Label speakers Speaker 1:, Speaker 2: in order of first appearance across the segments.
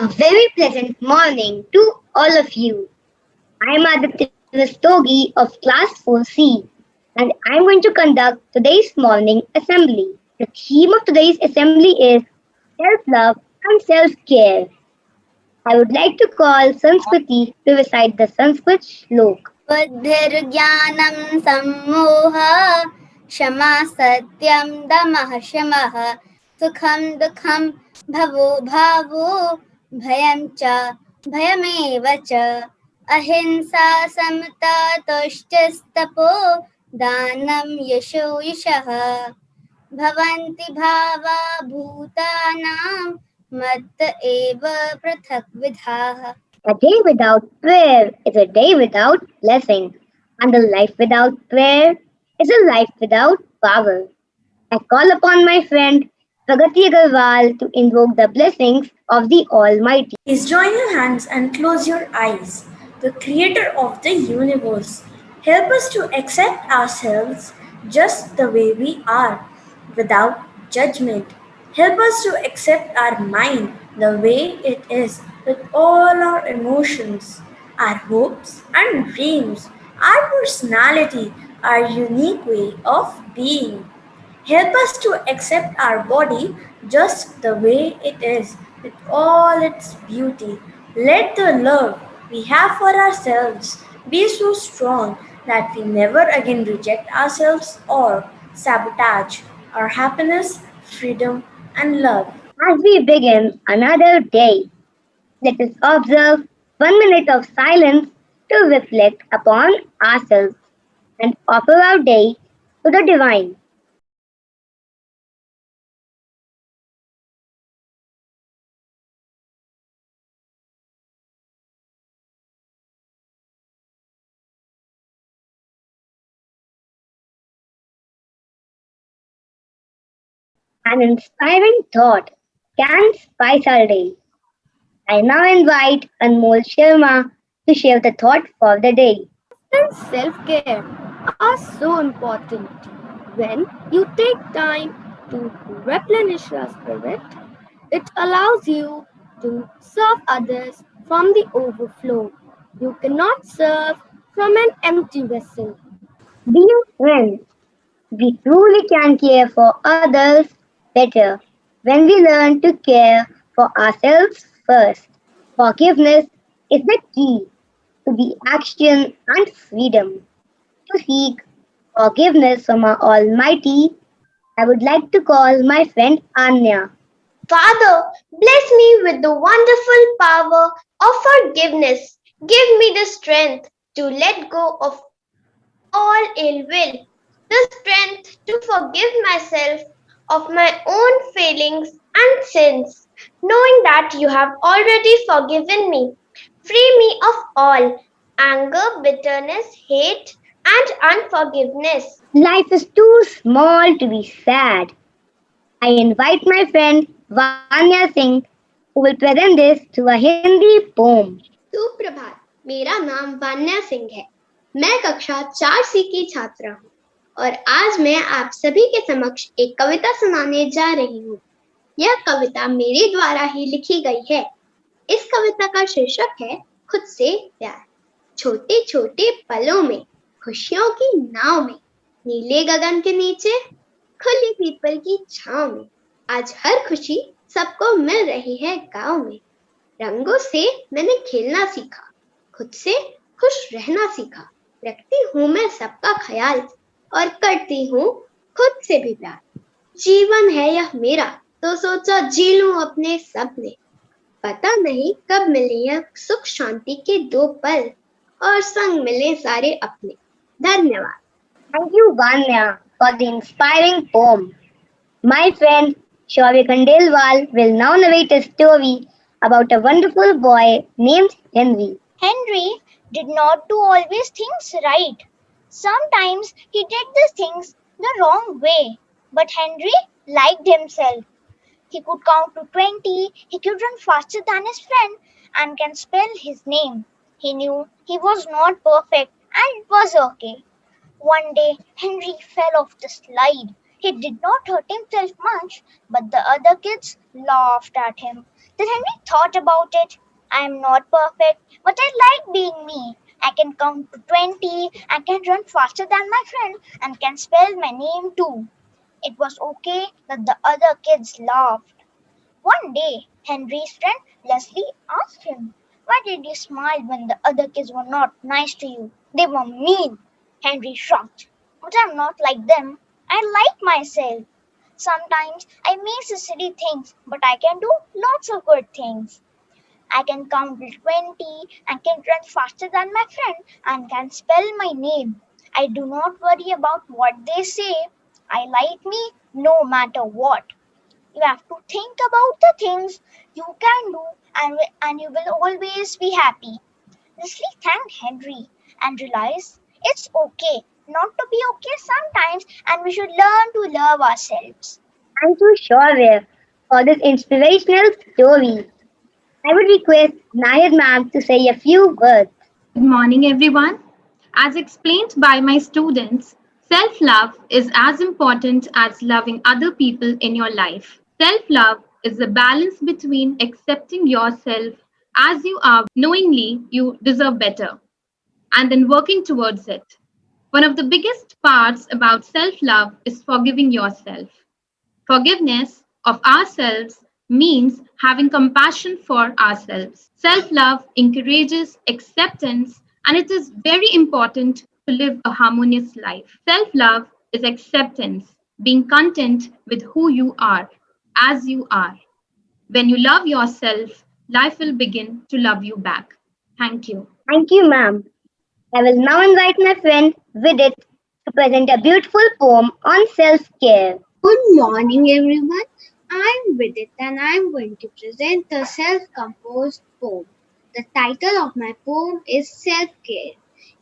Speaker 1: A very pleasant morning to all of you. I'm Aditya Rastogi of Class 4C and I'm going to conduct today's morning assembly. The theme of today's assembly is self love and self care. I would like to call Sanskriti to recite the Sanskrit shlok.
Speaker 2: बुद्धिर्ज्ञानं सम्मोहः क्षमा सत्यं दमः शमः सुखं दुःखं भवो भावो भयं च भयमेव च अहिंसा समता तुष्टिस्तपो दानं यशो यशः भवन्ति भावा भूतानां मत्त एव पृथक्विधाः.
Speaker 1: A day without prayer is a day without blessing, and a life without prayer is a life without power. I call upon my friend Pragati Agarwal to invoke the blessings of the Almighty.
Speaker 3: Please join your hands and close your eyes. The Creator of the universe, help us to accept ourselves just the way we are, without judgment. Help us to accept our mind the way it is, with all our emotions, our hopes and dreams, our personality, our unique way of being. Help us to accept our body just the way it is, with all its beauty. Let the love we have for ourselves be so strong that we never again reject ourselves or sabotage our happiness, freedom, and love.
Speaker 1: As we begin another day, let us observe 1 minute of silence to reflect upon ourselves and offer our day to the divine. An inspiring thought can spice our day. I now invite Anmol Sharma to share the thought for the day.
Speaker 4: And self-care are so important. When you take time to replenish your spirit, it allows you to serve others from the overflow. You cannot serve from an empty vessel.
Speaker 1: Dear friends, we truly can care for others better when we learn to care for ourselves first. Forgiveness is the key to the action and freedom. To seek forgiveness from our Almighty, I would like to call my friend Anya.
Speaker 5: Father, bless me with the wonderful power of forgiveness. Give me the strength to let go of all ill will, the strength to forgive myself of my own failings and sins, knowing that you have already forgiven me. Free me of all anger, bitterness, hate, and unforgiveness.
Speaker 1: Life is too small to be sad. I invite my friend Vanya Singh who will present this through a Hindi poem.
Speaker 5: सुप्रभात, मेरा नाम वान्या सिंह है। मैं कक्षा 4C की छात्रा हूँ और आज मैं आप सभी के समक्ष एक कविता सुनाने जा रही हूँ। यह कविता मेरे द्वारा ही लिखी गई है। इस कविता का शीर्षक है खुद से प्यार। छोटे छोटे पलों में, खुशियों की नाव में, नीले गगन के नीचे, खुली पीपल की छांव में, आज हर खुशी सबको मिल रही है गाँव में। रंगों से मैंने खेलना सीखा, खुद से खुश रहना सीखा, रखती हूँ मैं सबका ख्याल और करती हूँ खुद से भी प्यार। जीवन है यह मेरा तो सोचा जी लूं अपने सपने, पता नहीं कब मिले यह सुख शांति के 2 पल और संग मिले सारे अपने। धन्यवाद।
Speaker 1: Thank you, Vanya, for the inspiring poem. My friend Shaurya Khandelwal will now narrate a story about a wonderful boy named Henry.
Speaker 2: Henry did not do always things right. Sometimes he did the things the wrong way. But Henry liked himself. He could count to 20, he could run faster than his friend, and can spell his name. He knew he was not perfect, and it was okay. One day, Henry fell off the slide. He did not hurt himself much, but the other kids laughed at him. Then Henry thought about it. I am not perfect, but I like being me. I can count to 20, I can run faster than my friend, and can spell my name too. It was okay that the other kids laughed. One day, Henry's friend Leslie asked him, "Why did you smile when the other kids were not nice to you? They were mean." Henry shrugged. "But I'm not like them. I like myself. Sometimes I make silly things, but I can do lots of good things. I can count till 20, I can run faster than my friend, and can spell my name. I do not worry about what they say. I like me no matter what." You have to think about the things you can do, and you will always be happy. Leslie thanked Henry and realized it's okay not to be okay sometimes, and we should learn to love ourselves.
Speaker 1: Thank you, Shaurya, for this inspirational story. I would request Nayad ma'am to say a few words.
Speaker 6: Good morning, everyone. As explained by my students, self love is as important as loving other people in your life. Self love is the balance between accepting yourself as you are, knowingly you deserve better, and then working towards it. One of the biggest parts about self love is forgiving yourself. Forgiveness of ourselves means having compassion for ourselves. Self love encourages acceptance, and it is very important to live a harmonious life. Self love is acceptance, being content with who you are, as you are. When you love yourself, life will begin to love you back. Thank you.
Speaker 1: Thank you, ma'am. I will now invite my friend Vidit to present a beautiful poem on self-care.
Speaker 5: Good morning, everyone. I'm Vidit and I'm going to present a self composed poem. The title of my poem is Self Care.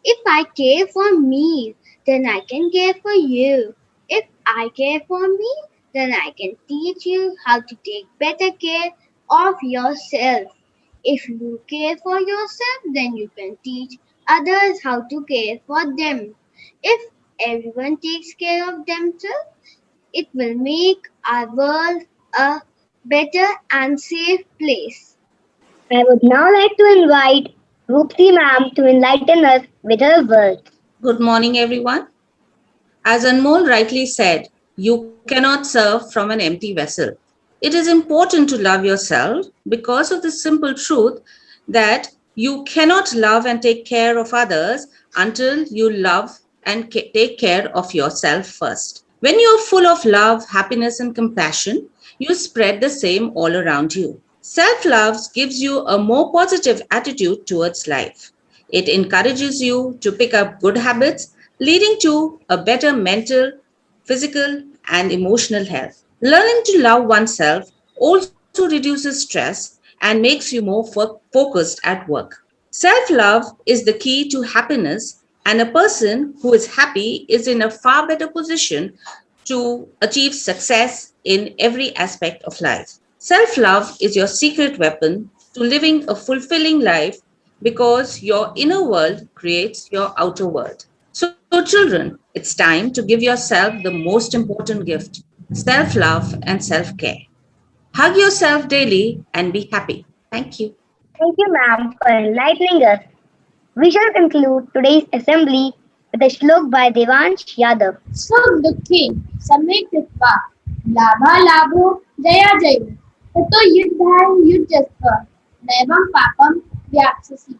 Speaker 5: If I care for me, then I can care for you. If I care for me, then I can teach you how to take better care of yourself. If you care for yourself, then you can teach others how to care for them. If everyone takes care of themselves, it will make our world a better and safe place.
Speaker 1: I would now like to invite Rupti ma'am to enlighten us with her words.
Speaker 7: Good morning, everyone. As Anmol rightly said, you cannot serve from an empty vessel. It is important to love yourself because of the simple truth that you cannot love and take care of others until you love and take care of yourself first. When you are full of love, happiness, and compassion, you spread the same all around you. Self love gives you a more positive attitude towards life. It encourages you to pick up good habits, leading to a better mental, physical, and emotional health. Learning to love oneself also reduces stress and makes you more focused at work. Self love is the key to happiness, and a person who is happy is in a far better position to achieve success in every aspect of life. Self love is your secret weapon to living a fulfilling life because your inner world creates your outer world. So, children, it's time to give yourself the most important gift: self love and self care. Hug yourself daily and be happy. Thank you.
Speaker 1: Thank you, ma'am, for enlightening us. We shall conclude today's assembly with a shlok by Devansh Yadav.
Speaker 8: सब दुखे समेत कृत्वा लाभा लाभो जया जयो ततो युद्धाय युज्यस्व नैवं पापं व्याप्स्यसि